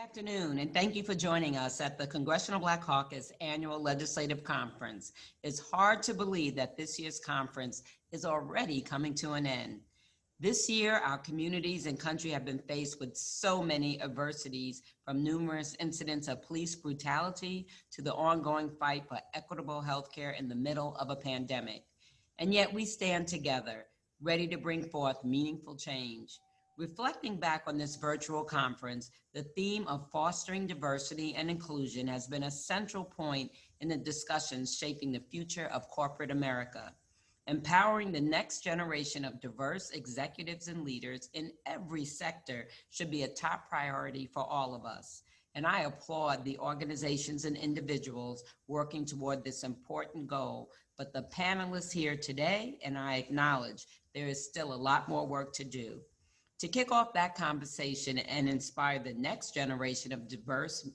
Afternoon, and thank you for joining us at the Congressional Black Caucus Annual Legislative Conference. It's hard to believe that this year's conference is already coming to an end. This year, our communities and country have been faced with so many adversities, from numerous incidents of police brutality to the ongoing fight for equitable health care in the middle of a pandemic. And yet we stand together, ready to bring forth meaningful change. Reflecting back on this virtual conference, the theme of fostering diversity and inclusion has been a central point in the discussions shaping the future of corporate America. Empowering the next generation of diverse executives and leaders in every sector should be a top priority for all of us. And I applaud the organizations and individuals working toward this important goal. But the panelists here today, and I acknowledge there is still a lot more work to do. To kick off that conversation and inspire the next generation of diverse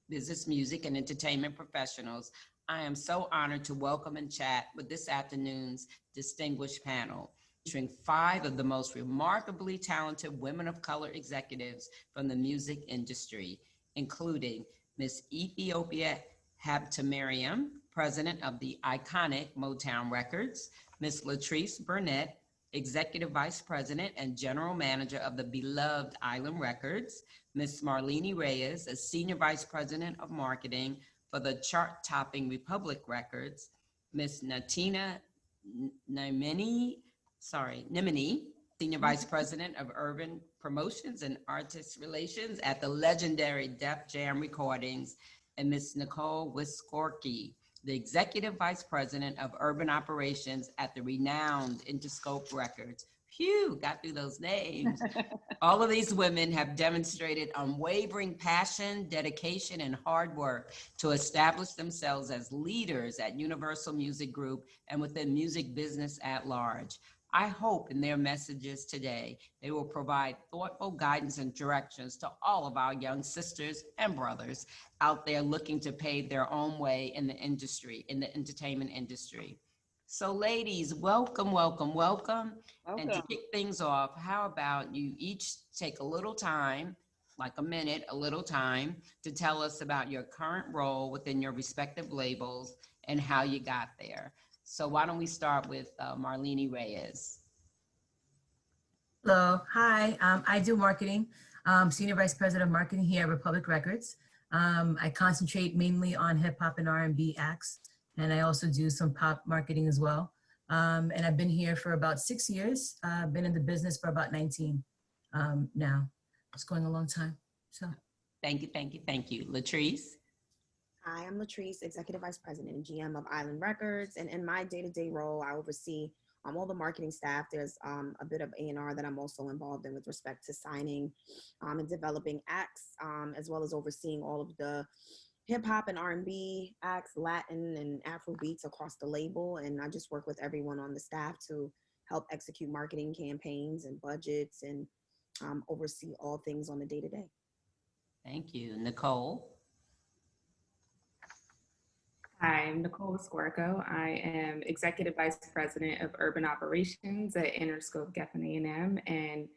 business, music, and entertainment professionals, I am so honored to welcome and chat with this afternoon's distinguished panel, featuring 5 of the most remarkably talented women of color executives from the music industry, including Miss Ethiopia Habtemariam, president of the iconic Motown Records, Miss Latrice Burnett, Executive Vice President and General Manager of the beloved Island Records, Ms. Marlene Reyes, as Senior Vice President of Marketing for the chart-topping Republic Records, Ms. Natina Nimini, Senior Vice President of Urban Promotions and Artist Relations at the legendary Def Jam Recordings, and Ms. Nicole Wiskorski, the Executive Vice President of Urban Operations at the renowned Interscope Records. Phew, got through those names. All of these women have demonstrated unwavering passion, dedication, and hard work to establish themselves as leaders at Universal Music Group and within music business at large. I hope in their messages today, they will provide thoughtful guidance and directions to all of our young sisters and brothers out there looking to pave their own way in the industry, in the entertainment industry. So ladies, welcome. And to kick things off, how about you each take a little time, like a minute, a little time, to tell us about your current role within your respective labels and how you got there. So why don't we start with Marlene Reyes. Hello, hi, I do marketing, Senior Vice President of Marketing here at Republic Records. I concentrate mainly on hip hop and R&B acts, and I also do some pop marketing as well. And I've been here for about 6 years. I've been in the business for about 19 now. It's going a long time, so. Thank you. Latrice? Hi, I'm Latrice, Executive Vice President and GM of Island Records. And in my day-to-day role, I oversee all the marketing staff. There's a bit of A&R that I'm also involved in with respect to signing and developing acts, as well as overseeing all of the hip hop and R&B acts, Latin and Afro beats across the label. And I just work with everyone on the staff to help execute marketing campaigns and budgets and oversee all things on the day-to-day. Thank you. Nicole? Hi, I'm Nicole Wiskorski. I am Executive Vice President of Urban Operations at Interscope Geffen A&M, and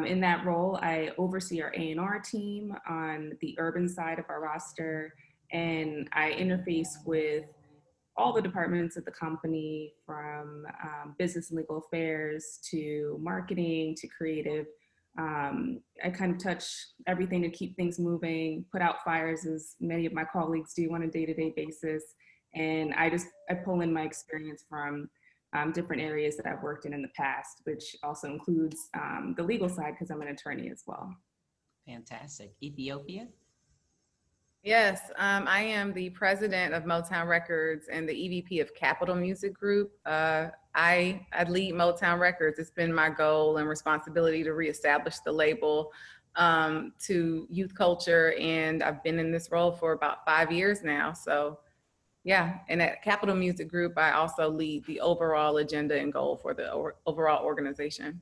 in that role, I oversee our A&R team on the urban side of our roster, and I interface with all the departments of the company, from business and legal affairs to marketing to creative. I kind of touch everything to keep things moving, put out fires as many of my colleagues do on a day-to-day basis. And I pull in my experience from different areas that I've worked in the past, which also includes the legal side because I'm an attorney as well. Fantastic. Ethiopia? Yes, I am the president of Motown Records and the EVP of Capitol Music Group. I lead Motown Records. It's been my goal and responsibility to reestablish the label to youth culture, and I've been in this role for about 5 years now. So yeah, and at Capitol Music Group, I also lead the overall agenda and goal for the overall organization.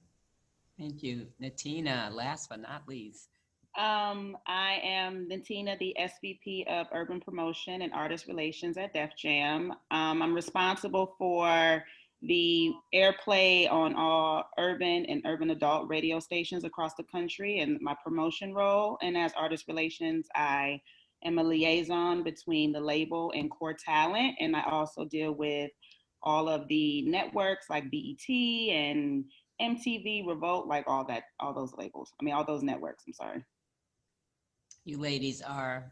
Thank you. Natina, last but not least. I am Natina, the SVP of Urban Promotion and Artist Relations at Def Jam. I'm responsible for the airplay on all urban and urban adult radio stations across the country and my promotion role. And as artist relations, I am a liaison between the label and core talent. And I also deal with all of the networks like BET and MTV, Revolt, like all those labels. I mean, all those networks, I'm sorry. You ladies are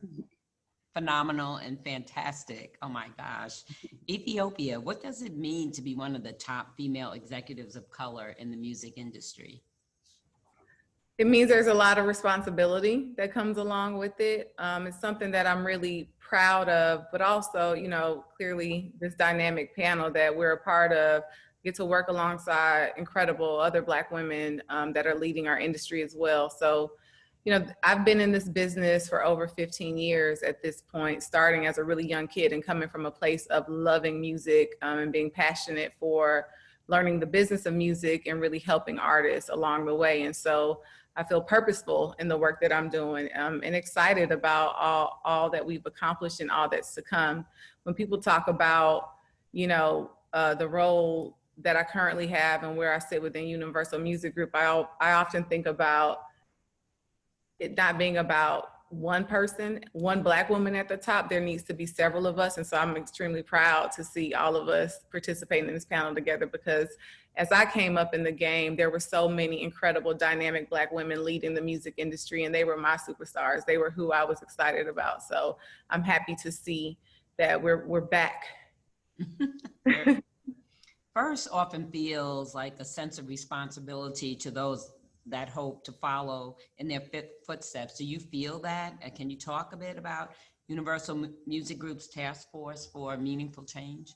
phenomenal and fantastic. Oh my gosh. Ethiopia, what does it mean to be one of the top female executives of color in the music industry? It means there's a lot of responsibility that comes along with it. It's something that I'm really proud of, but also, you know, clearly this dynamic panel that we're a part of, get to work alongside incredible other Black women that are leading our industry as well. So, you know, I've been in this business for over 15 years at this point, starting as a really young kid and coming from a place of loving music and being passionate for learning the business of music and really helping artists along the way. And so I feel purposeful in the work that I'm doing and excited about all that we've accomplished and all that's to come. When people talk about, you know, the role that I currently have and where I sit within Universal Music Group, I often think about it not being about one person, one Black woman at the top. There needs to be several of us. And so I'm extremely proud to see all of us participating in this panel together, because as I came up in the game, there were so many incredible dynamic Black women leading the music industry, and they were my superstars. They were who I was excited about. So I'm happy to see that we're back. First often feels like a sense of responsibility to those that hope to follow in their footsteps. Do you feel that? And can you talk a bit about Universal Music Group's task force for meaningful change?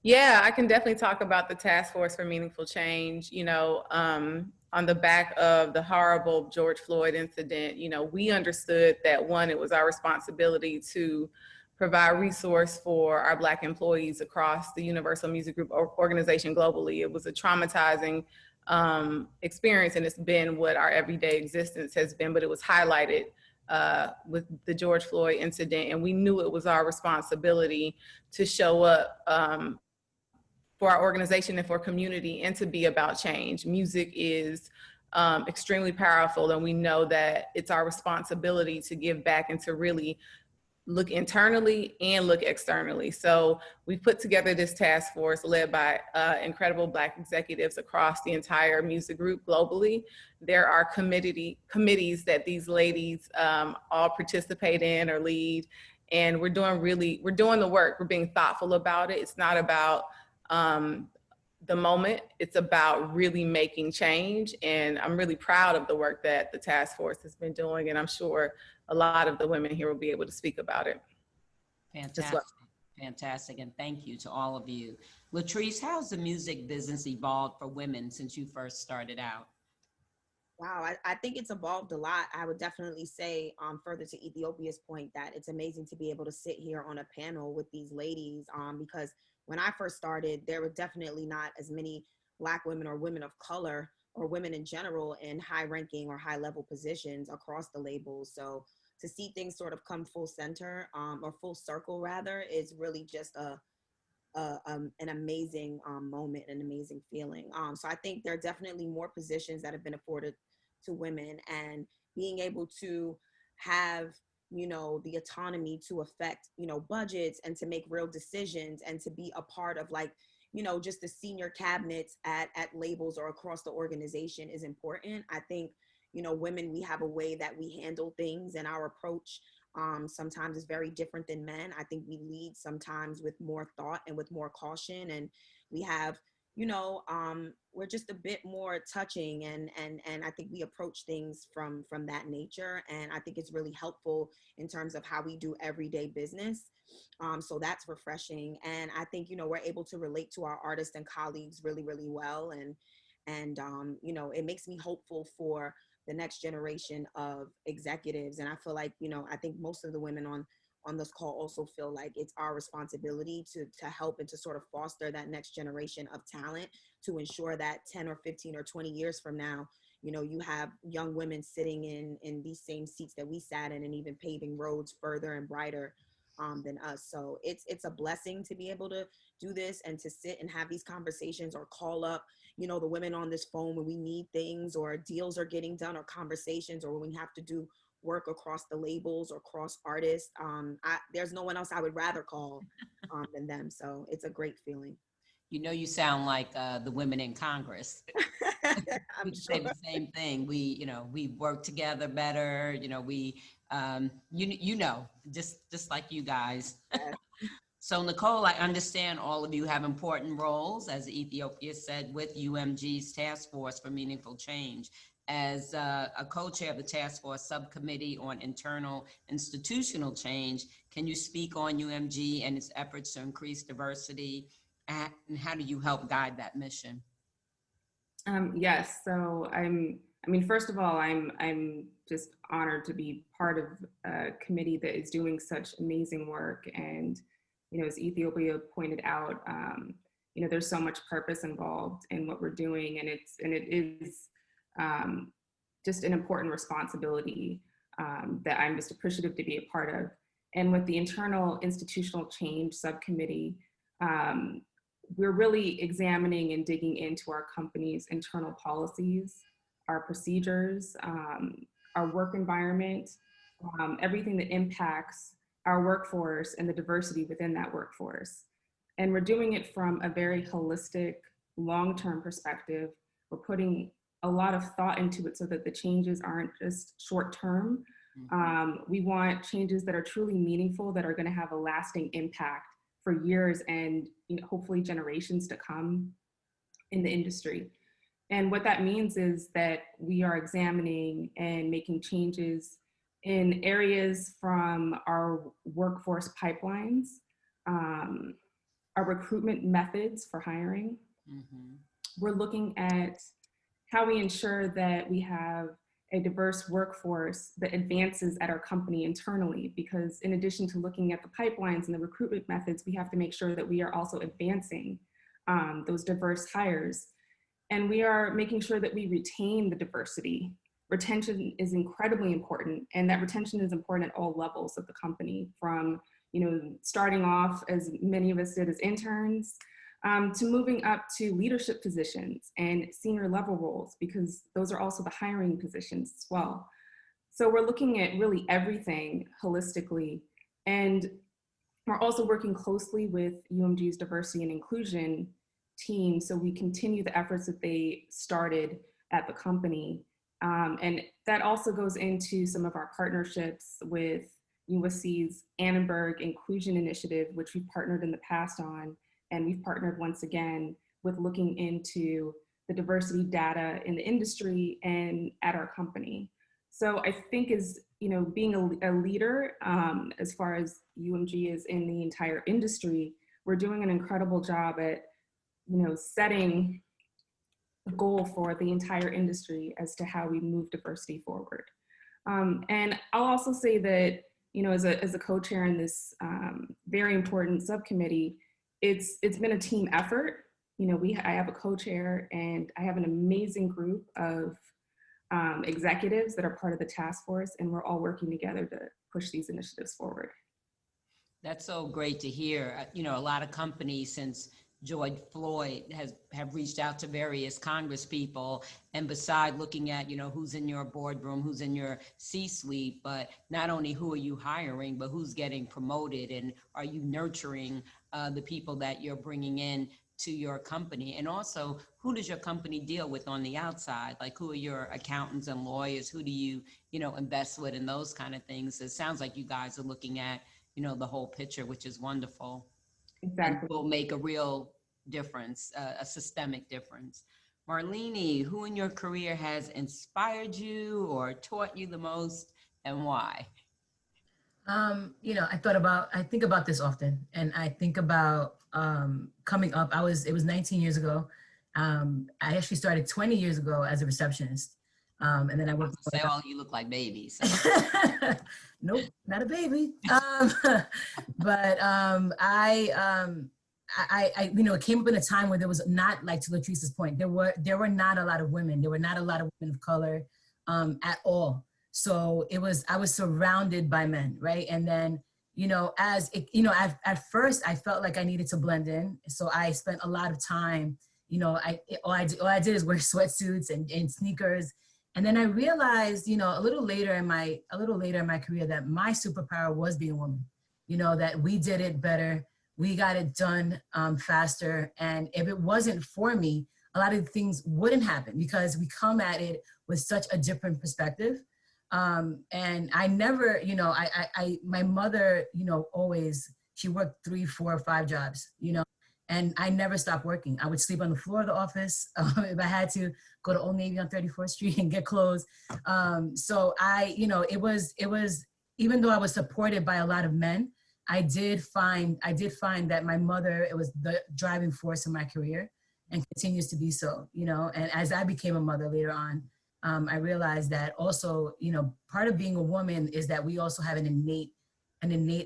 Yeah, I can definitely talk about the task force for meaningful change. You know, on the back of the horrible George Floyd incident, you know, we understood that one, it was our responsibility to provide resource for our Black employees across the Universal Music Group organization globally. It was a traumatizing experience, and it's been what our everyday existence has been, but it was highlighted with the George Floyd incident, and we knew it was our responsibility to show up for our organization and for community and to be about change. Music is extremely powerful, and we know that it's our responsibility to give back and to really look internally and look externally. So we put together this task force led by incredible Black executives across the entire music group globally. There are committees that these ladies all participate in or lead, and we're doing the work. We're being thoughtful about it. It's not about the moment, it's about really making change. And I'm really proud of the work that the task force has been doing, and I'm sure a lot of the women here will be able to speak about it. Fantastic, well. Fantastic, and thank you to all of you. Latrice, how's the music business evolved for women since you first started out? Wow, I think it's evolved a lot. I would definitely say, further to Ethiopia's point, that it's amazing to be able to sit here on a panel with these ladies, because when I first started, there were definitely not as many Black women or women of color or women in general in high-ranking or high-level positions across the labels. So to see things sort of come full center, or full circle rather, is really just an amazing moment, an amazing feeling. So I think there are definitely more positions that have been afforded to women, and being able to have, you know, the autonomy to affect, you know, budgets and to make real decisions and to be a part of, like, you know, just the senior cabinets at labels or across the organization is important. I think, you know, women, we have a way that we handle things, and our approach sometimes is very different than men. I think we lead sometimes with more thought and with more caution, and we have, you know, we're just a bit more touching, and I think we approach things from that nature, and I think it's really helpful in terms of how we do everyday business. So that's refreshing, and I think, you know, we're able to relate to our artists and colleagues really, really well, and you know, it makes me hopeful for the next generation of executives. And I feel like, you know, I think most of the women on this call also feel like it's our responsibility to help and to sort of foster that next generation of talent, to ensure that 10 or 15 or 20 years from now, you know, you have young women sitting in these same seats that we sat in, and even paving roads further and brighter than us. So it's a blessing to be able to do this and to sit and have these conversations or call up, you know, the women on this phone when we need things or deals are getting done or conversations or when we have to do work across the labels or cross artists. There's no one else I would rather call than them. So it's a great feeling. You know, you sound like the women in Congress. I'm We say sure. the same thing. We work together better. Just like you guys. Yes. So Nicole, I understand all of you have important roles, as Ethiopia said, with UMG's Task Force for Meaningful Change. As a co-chair of the Task Force Subcommittee on Internal Institutional Change, can you speak on UMG and its efforts to increase diversity, and how do you help guide that mission? Yes, so first of all, I'm just honored to be part of a committee that is doing such amazing work. And, you know, as Ethiopia pointed out, there's so much purpose involved in what we're doing, and it is just an important responsibility that I'm just appreciative to be a part of. And with the Internal Institutional Change Subcommittee, we're really examining and digging into our company's internal policies, our procedures, our work environment, everything that impacts our workforce and the diversity within that workforce. And we're doing it from a very holistic, long-term perspective. We're putting a lot of thought into it so that the changes aren't just short-term. We want changes that are truly meaningful, that are going to have a lasting impact for years and, you know, hopefully generations to come in the industry. And what that means is that we are examining and making changes in areas from our workforce pipelines, our recruitment methods for hiring. We're looking at how we ensure that we have a diverse workforce that advances at our company internally, because in addition to looking at the pipelines and the recruitment methods, we have to make sure that we are also advancing those diverse hires. And we are making sure that we retain the diversity. Retention is incredibly important, and that retention is important at all levels of the company, from, you know, starting off, as many of us did as interns, to moving up to leadership positions and senior level roles, because those are also the hiring positions as well. So we're looking at really everything holistically. And we're also working closely with UMG's diversity and inclusion team, so we continue the efforts that they started at the company. And that also goes into some of our partnerships with USC's Annenberg Inclusion Initiative, which we've partnered in the past on. And we've partnered once again with looking into the diversity data in the industry and at our company. So I think, as you know, being a leader, as far as UMG is in the entire industry, we're doing an incredible job at, you know, setting a goal for the entire industry as to how we move diversity forward. And I'll also say that, you know, as a co-chair in this very important subcommittee, it's been a team effort. You know, I have a co-chair, and I have an amazing group of executives that are part of the task force, and we're all working together to push these initiatives forward. That's so great to hear. You know, a lot of companies, since George Floyd, have reached out to various Congress people, and beside looking at, you know, who's in your boardroom, who's in your C-suite, but not only who are you hiring, but who's getting promoted, and are you nurturing the people that you're bringing in to your company? And also, who does your company deal with on the outside? Like, who are your accountants and lawyers? Who do you invest with, and those kind of things? It sounds like you guys are looking at, you know, the whole picture, which is wonderful. Exactly. And will make a real difference, a systemic difference. Marlene, who in your career has inspired you or taught you the most, and why? You know, I think about this often, and I think about coming up. It was 19 years ago. I actually started 20 years ago as a receptionist. And then I worked. Say, oh, you look like babies. Nope, not a baby. But I, you know, it came up in a time where there was not, like to Latrice's point, there were not a lot of women. There were not a lot of women of color at all. So I was surrounded by men, right? And then, at first I felt like I needed to blend in. So I spent a lot of time, all I did is wear sweatsuits and sneakers. And then I realized, a little later in my career that my superpower was being a woman, that we did it better. We got it done faster. And if it wasn't for me, a lot of things wouldn't happen because we come at it with such a different perspective. And I never, my mother, always, she worked 3, 4, 5 jobs, and I never stopped working. I would sleep on the floor of the office if I had to, go to Old Navy on 34th Street and get clothes. So it was, even though I was supported by a lot of men, I did find that my mother, it was the driving force in my career and continues to be so, and as I became a mother later on, I realized that also, part of being a woman is that we also have an innate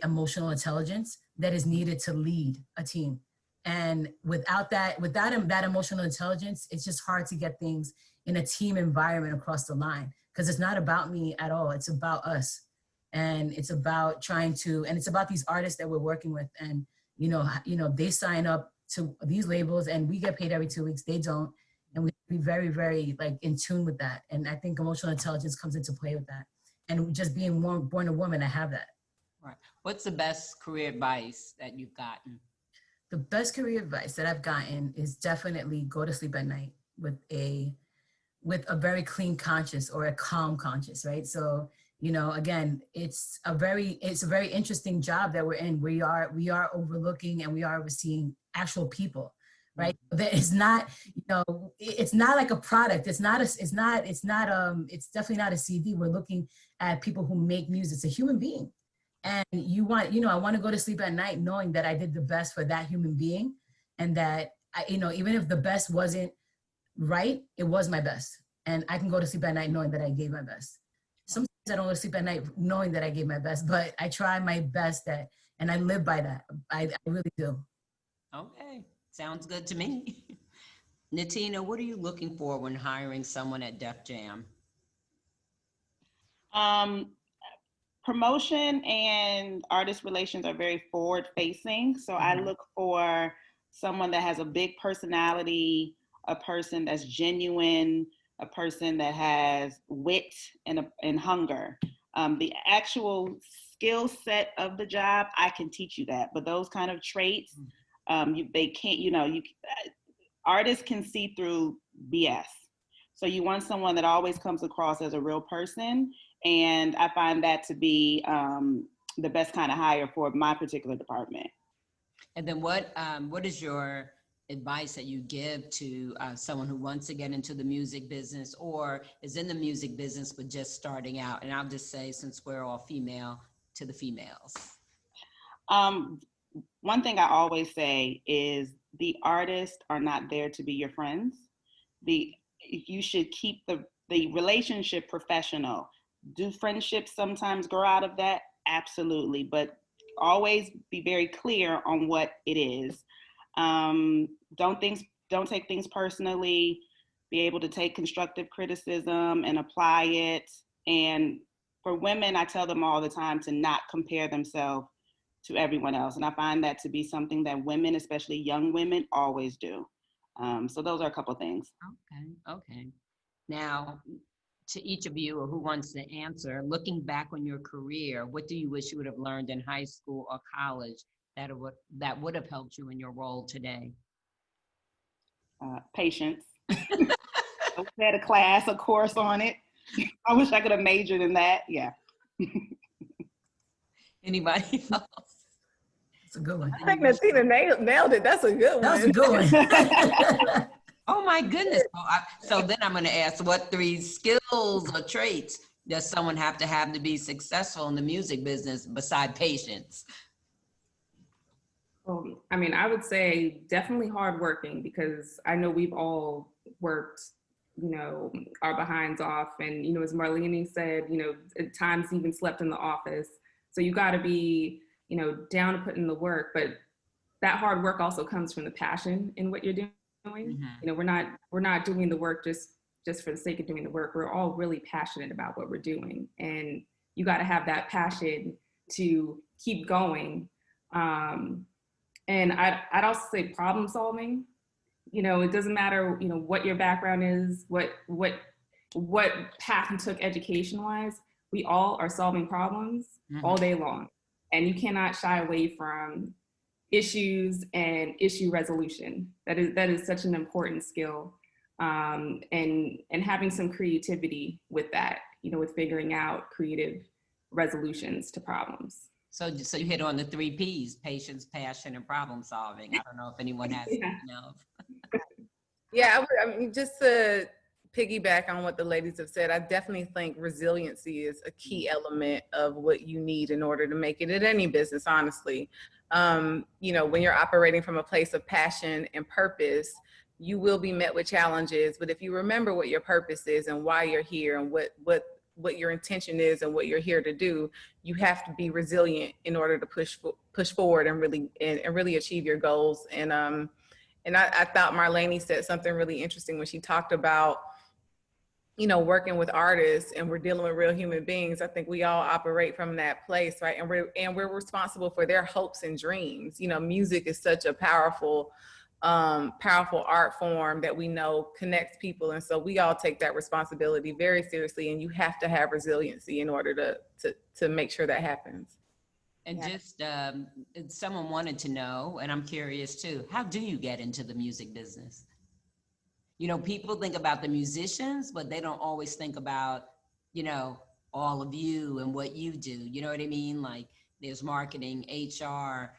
emotional intelligence that is needed to lead a team. And without that emotional intelligence, it's just hard to get things in a team environment across the line, because it's not about me at all. It's about us. And it's about it's about these artists that we're working with. And, they sign up to these labels and we get paid every 2 weeks. They don't. And we be very, very in tune with that. And I think emotional intelligence comes into play with that. And just being born a woman, I have that. Right. What's the best career advice that you've gotten? The best career advice that I've gotten is definitely go to sleep at night with a very clean conscience or a calm conscience, right? So, again, it's a very interesting job that we're in. We are overlooking and we are overseeing actual people, right? That is not, it's not like a product. It's definitely not a CD. We're looking at people who make music. It's a human being. And I want to go to sleep at night knowing that I did the best for that human being, and that even if the best wasn't right, it was my best. And I can go to sleep at night knowing that I gave my best. Sometimes I don't go to sleep at night knowing that I gave my best, but I try my best and I live by that. I really do. Okay, sounds good to me. Natina, what are you looking for when hiring someone at Def Jam? Promotion and artist relations are very forward facing. So I look for someone that has a big personality, a person that's genuine, a person that has wit and hunger. The actual skill set of the job, I can teach you that, but those kind of traits, they can't, artists can see through BS. So you want someone that always comes across as a real person. And I find that to be the best kind of hire for my particular department. And then what is your advice that you give to someone who wants to get into the music business or is in the music business but just starting out? And I'll just say, since we're all female, to the females. One thing I always say is the artists are not there to be your friends. You should keep the relationship professional. Do friendships sometimes grow out of that? Absolutely, but always be very clear on what it is. Don't take things personally. Be able to take constructive criticism and apply it. And for women, I tell them all the time to not compare themselves to everyone else. And I find that to be something that women, especially young women, always do. So those are a couple of things. Okay. Now, to each of you, or who wants to answer, looking back on your career, what do you wish you would have learned in high school or college that would have helped you in your role today? Patience. I had a course on it. I wish I could have majored in that. Yeah. Anybody else? That's a good one. I think Natina nailed it. That's a good one. That was a good one. Oh my goodness. So then I'm going to ask, what 3 skills or traits does someone have to be successful in the music business beside patience? I would say definitely hardworking, because I know we've all worked, our behinds off. And, as Marlene said, at times even slept in the office. So you got to be, down to put in the work. But that hard work also comes from the passion in what you're doing. Mm-hmm. We're not doing the work just for the sake of doing the work. We're all really passionate about what we're doing. And you got to have that passion to keep going. And I'd also say problem solving. You know, it doesn't matter, you know, what your background is, what path you took education wise. We all are solving problems all day long, and you cannot shy away from issues and issue resolution. That is such an important skill, and having some creativity with that. You know, with figuring out creative resolutions to problems. So you hit on the 3 Ps: patience, passion, and problem solving. I don't know if anyone has anything else. Yeah, I mean, just to piggyback on what the ladies have said, I definitely think resiliency is a key element of what you need in order to make it at any business, honestly. You know, when you're operating from a place of passion and purpose, you will be met with challenges. But if you remember what your purpose is and why you're here and what your intention is and what you're here to do, you have to be resilient in order to push forward and really achieve your goals. And I thought Marlene said something really interesting when she talked about, you know, working with artists and we're dealing with real human beings. I think we all operate from that place, right? And we're responsible for their hopes and dreams. You know, music is such a powerful art form that we know connects people. And so we all take that responsibility very seriously, and you have to have resiliency in order to make sure that happens. And just, someone wanted to know, and I'm curious too, how do you get into the music business? You know, people think about the musicians, but they don't always think about, you know, all of you and what you do. You know what I mean? Like there's marketing, HR,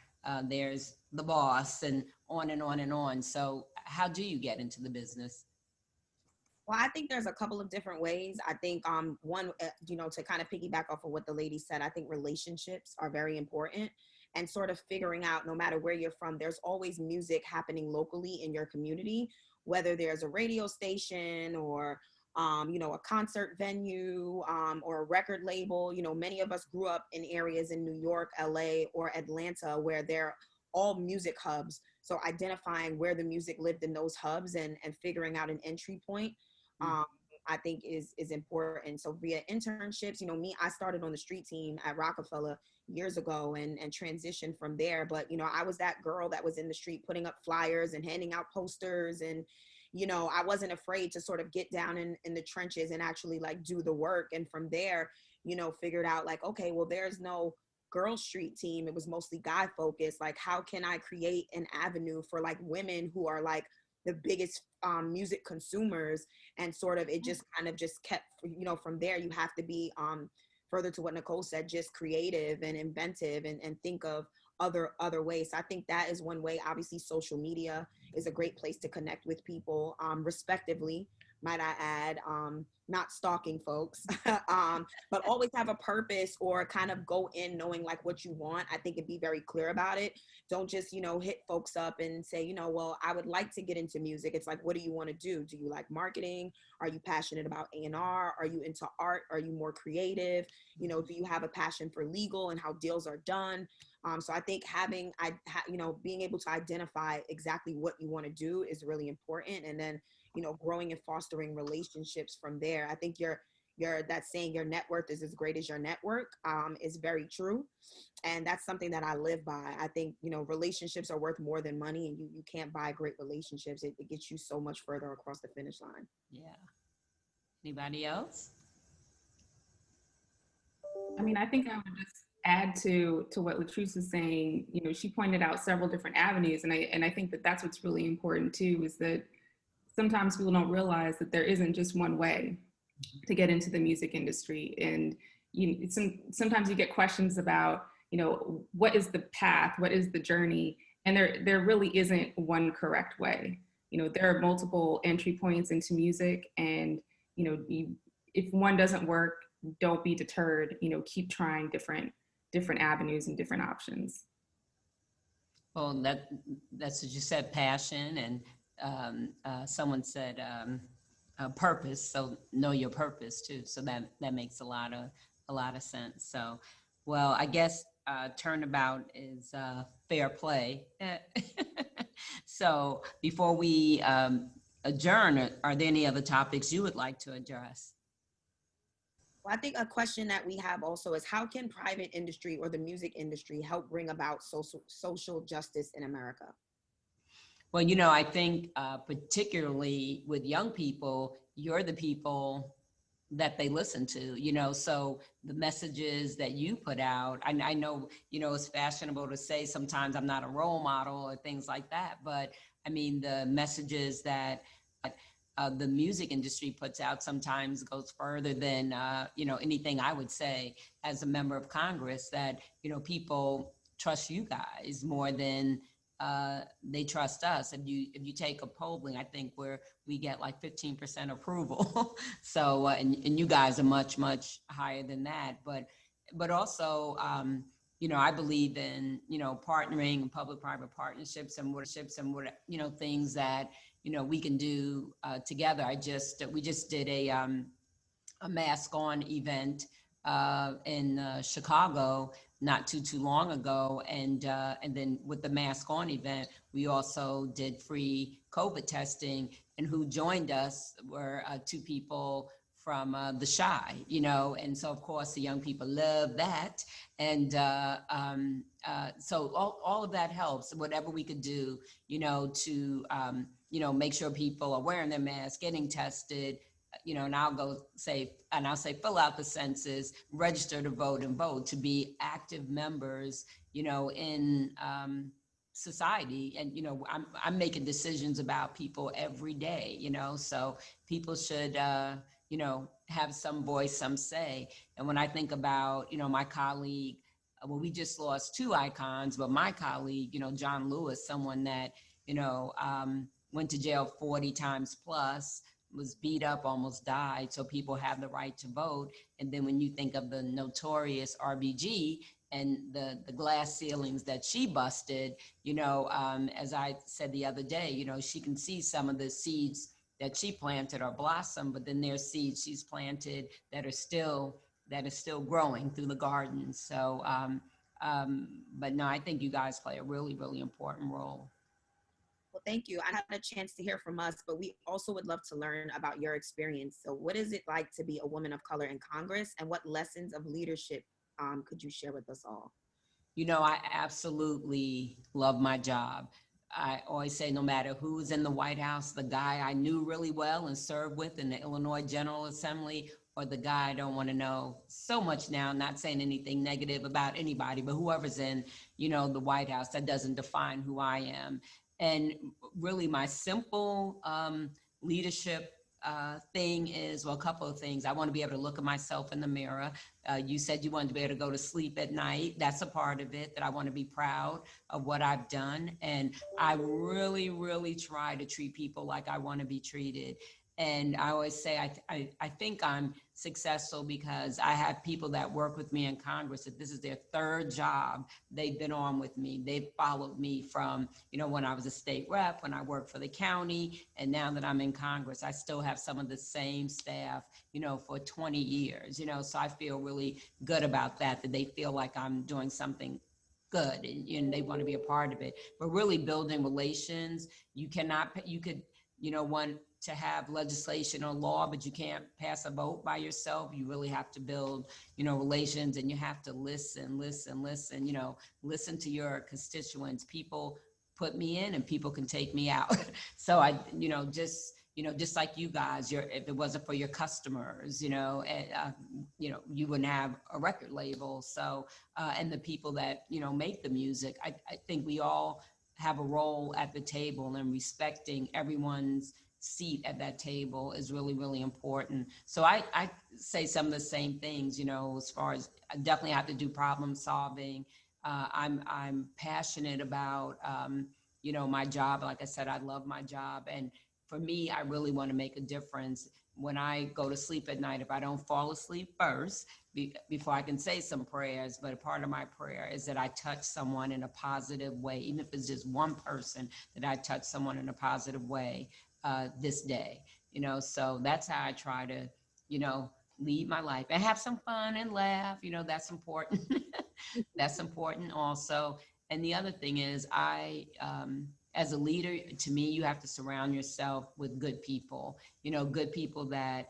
there's the boss, and on and on and on. So how do you get into the business? Well, I think there's a couple of different ways. I think one, you know, to kind of piggyback off of what the lady said, I think relationships are very important, and sort of figuring out, no matter where you're from, there's always music happening locally in your community, whether there's a radio station or you know, a concert venue or a record label. You know, many of us grew up in areas in New York, LA, or Atlanta where they're all music hubs. So identifying where the music lived in those hubs and figuring out an entry point, I think is important. So via internships, you know, I started on the street team at Rockefeller years ago and transitioned from there. But, you know, I was that girl that was in the street putting up flyers and handing out posters. And, you know, I wasn't afraid to sort of get down in the trenches and actually like do the work. And from there, you know, figured out like, okay, well, there's no girl street team. It was mostly guy focused. Like, how can I create an avenue for like women who are like the biggest music consumers? And sort of it just kind of just kept, you know, from there you have to be further to what Nicole said, just creative and inventive and think of other ways. So I think that is one way. Obviously social media is a great place to connect with people respectively, might I add, not stalking folks, but always have a purpose or kind of go in knowing like what you want. I think, and be very clear about it. Don't just, you know, hit folks up and say, you know, well, I would like to get into music. It's like, what do you want to do? Do you like marketing? Are you passionate about A&R? Are you into art? Are you more creative? You know, do you have a passion for legal and how deals are done? So I think you know, being able to identify exactly what you want to do is really important. And then, you know, growing and fostering relationships from there. I think that saying your net worth is as great as your network is very true. And that's something that I live by. I think, you know, relationships are worth more than money, and you can't buy great relationships. It gets you so much further across the finish line. Yeah. Anybody else? I mean, I think I would just add to what Latrice is saying. You know, she pointed out several different avenues, and I think that that's what's really important too, is that sometimes people don't realize that there isn't just one way to get into the music industry. And sometimes you get questions about, you know, what is the path, what is the journey? And there really isn't one correct way. You know, there are multiple entry points into music, and, you know, if one doesn't work, don't be deterred. You know, keep trying different avenues and different options. Well, that's what you said, passion, and someone said purpose. So know your purpose too. So that makes a lot of sense. So, well, I guess turnabout is fair play. So before we adjourn, are there any other topics you would like to address? Well, I think a question that we have also is how can private industry or the music industry help bring about social justice in America? Well, I think particularly with young people, you're the people that they listen to, so the messages that you put out, I know, it's fashionable to say sometimes I'm not a role model or things like that, but I mean, the messages that the music industry puts out sometimes goes further than, anything I would say as a member of Congress, that, people trust you guys more than they trust us. If you take a polling, I think we get like 15% approval. So, and you guys are much, much higher than that. But also, I believe in, partnering and public-private partnerships and what, things that, we can do together. We just did a mask on event in Chicago not too long ago, and then with the mask on event, we also did free COVID testing, and who joined us were two people from the Shy, and so of course the young people love that, and so all of that helps. Whatever we could do, to make sure people are wearing their masks, getting tested, and I'll say fill out the census, register to vote, and vote, to be active members, in society. And I'm making decisions about people every day, so people should have some voice, some say. And when I think about my colleague, well, we just lost two icons, but my colleague, John Lewis, someone that went to jail 40 times plus, was beat up, almost died, so people have the right to vote. And then when you think of the notorious RBG and the glass ceilings that she busted, as I said the other day, she can see some of the seeds that she planted or blossom, but then there's seeds she's planted that are still growing through the garden. So, but no, I think you guys play a really, really important role. Well, thank you. I had a chance to hear from us, but we also would love to learn about your experience. So what is it like to be a woman of color in Congress, and what lessons of leadership could you share with us all? I absolutely love my job. I always say, no matter who's in the White House, the guy I knew really well and served with in the Illinois General Assembly, or the guy I don't want to know so much now, not saying anything negative about anybody, but whoever's in, the White House, that doesn't define who I am. And really my simple leadership thing is, well, a couple of things. I want to be able to look at myself in the mirror. You said you wanted to be able to go to sleep at night. That's a part of it, that I want to be proud of what I've done. And I really, really try to treat people like I want to be treated. And I always say, I think I'm successful because I have people that work with me in Congress, that this is their third job they've been on with me. They've followed me from, when I was a state rep, when I worked for the county, and now that I'm in Congress, I still have some of the same staff, for 20 years, so I feel really good about that they feel like I'm doing something good, and they want to be a part of it. But really building relations, you could, want to have legislation or law, but you can't pass a vote by yourself. You really have to build, relations, and you have to listen, listen to your constituents. People put me in and people can take me out. So I, just like you guys, if it wasn't for your customers, you wouldn't have a record label. So, and the people that, make the music, I think we all have a role at the table, and respecting everyone's seat at that table is really, really important. So I say some of the same things, as far as I definitely have to do problem solving. I'm passionate about, my job. Like I said, I love my job. And for me, I really want to make a difference. When I go to sleep at night, if I don't fall asleep first, before I can say some prayers, but a part of my prayer is that I touch someone in a positive way, even if it's just one person, that I touch someone in a positive way this day, so that's how I try to, lead my life and have some fun and laugh, that's important. That's important also. And the other thing is, as a leader, to me, you have to surround yourself with good people, good people that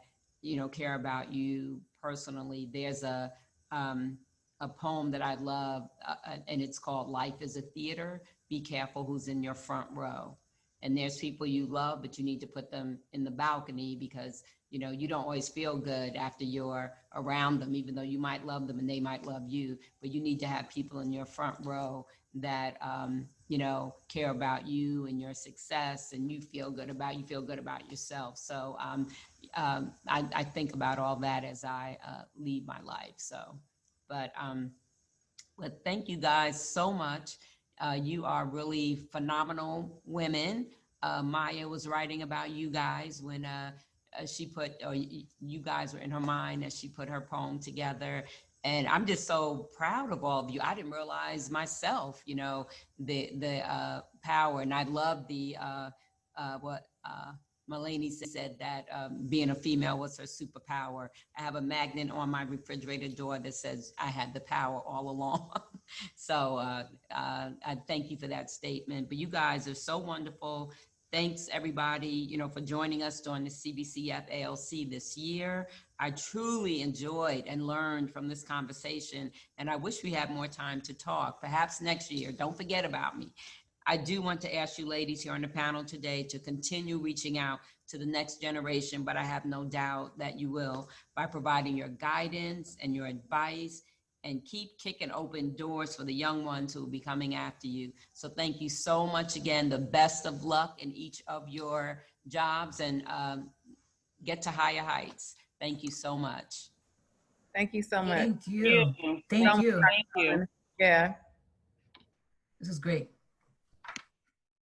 care about you personally. There's a poem that I love, and it's called Life is a Theater. Be careful who's in your front row. And there's people you love, but you need to put them in the balcony because, you don't always feel good after you're around them, even though you might love them and they might love you. But you need to have people in your front row that, care about you and your success, and you feel good about yourself. So I think about all that as I lead my life. So, but thank you guys so much. You are really phenomenal women. Maya was writing about you guys when she put, or you guys were in her mind as she put her poem together. And I'm just so proud of all of you. I didn't realize myself, the power. And I love the, what Mulaney said, that being a female was her superpower. I have a magnet on my refrigerator door that says I had the power all along. So I thank you for that statement. But you guys are so wonderful. Thanks everybody, for joining us during the CBCF ALC this year. I truly enjoyed and learned from this conversation, and I wish we had more time to talk. Perhaps next year. Don't forget about me. I do want to ask you ladies here on the panel today to continue reaching out to the next generation, but I have no doubt that you will, by providing your guidance and your advice, and keep kicking open doors for the young ones who will be coming after you. So thank you so much again. The best of luck in each of your jobs, and get to higher heights. Thank you so much. Thank you so much. Thank you. Thank you. Thank you. Yeah. This is great.